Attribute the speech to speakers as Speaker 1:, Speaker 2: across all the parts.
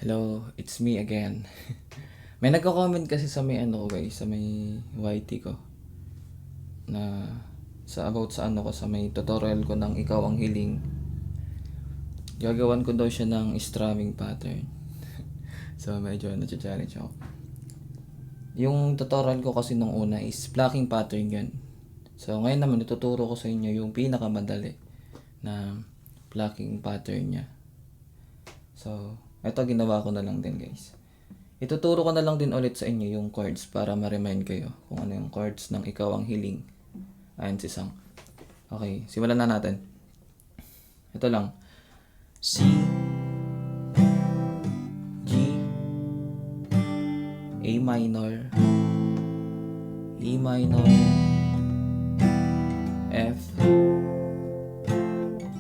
Speaker 1: Hello, it's me again. May nagko-comment kasi sa may ano ko guys, sa may YT ko na sa about sa ano ko sa may tutorial ko ng Ikaw ang Hiling. Gagawan ko daw siya ng strumming pattern. So medyo na-challenge ako. Yung tutorial ko kasi nung una is plucking pattern yun. So ngayon naman ituturo ko sa inyo yung pinakamadali na plucking pattern niya. So ito ginawa ko na lang din guys. Ituturo ko na lang din ulit sa inyo yung chords para ma-remind kayo kung ano yung chords ng Ikaw ang Hiling. Ayan si Sang. Okay, simulan na natin. Ito lang. C, G, A minor, E minor, F,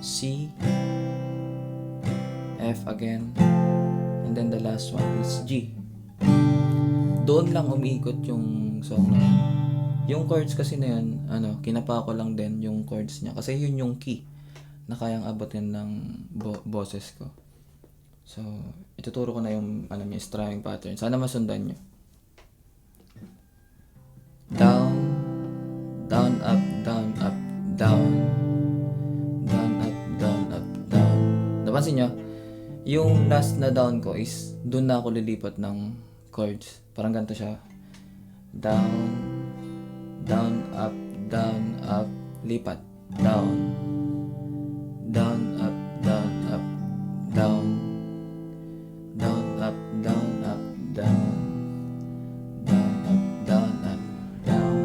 Speaker 1: C, F again, and then the last one is G. Doon lang umiikot yung song na yun. Yung chords kasi na yun, kinapa ko lang din yung chords niya. Kasi yun yung key na kayang abutin ng boses ko. So, ituturo ko na yung strumming pattern. Sana masundan nyo. Down, down, up, down, up, down. Down, up, down, up, down. Napansin nyo? Yung last na down ko is doon na ako lilipat ng chords. Parang ganito siya. Down, down, up, lipat. Down, down, up, down, down. Down, up, down, down. Down, up, down, down.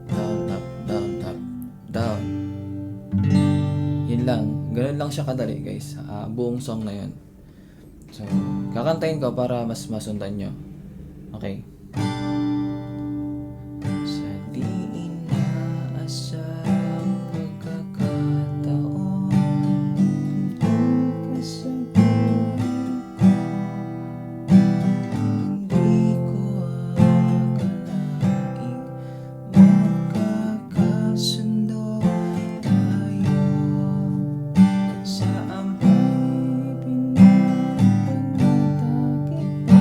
Speaker 1: Down, up, down, down. Yun lang. Ganun lang siya kadali guys. Buong song na yun. So, kakantayin ko para mas masundan nyo. Okay. Sa di inaasang pagkakataon, ka sa buhay ko, hindi ko akalaing magkakasundo tayo. Saan ba'y pinapanata kita?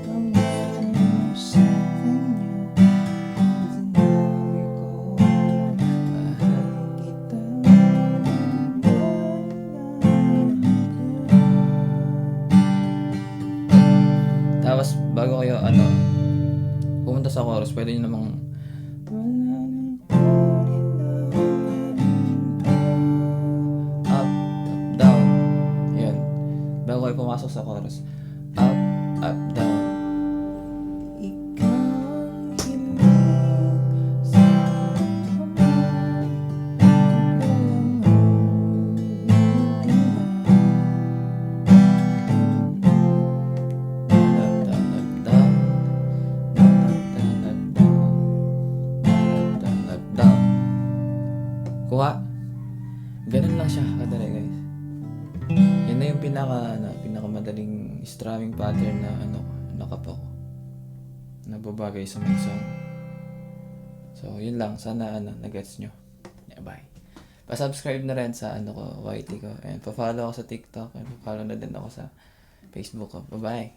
Speaker 1: Pamungo sa kanya, sinabi ko, mahal kita, tapos bago kayo pumunta sa chorus, pwede nyo namang up, down. Yan. Bago kayo pumasok sa chorus. Up, down. Ikaw ang hiling sa kamay, ikaw ang down. Kuha. Ganun lang siya kadali guys. Yan na yung pinakamadaling strumming pattern na nakapa ko. Nababagay sa may song. So, yun lang. Sana nag-gets nyo. Yeah, bye. Pa-subscribe na rin sa YT ko. And pa-follow ako sa TikTok. And pa-follow na din ako sa Facebook ko. Bye-bye.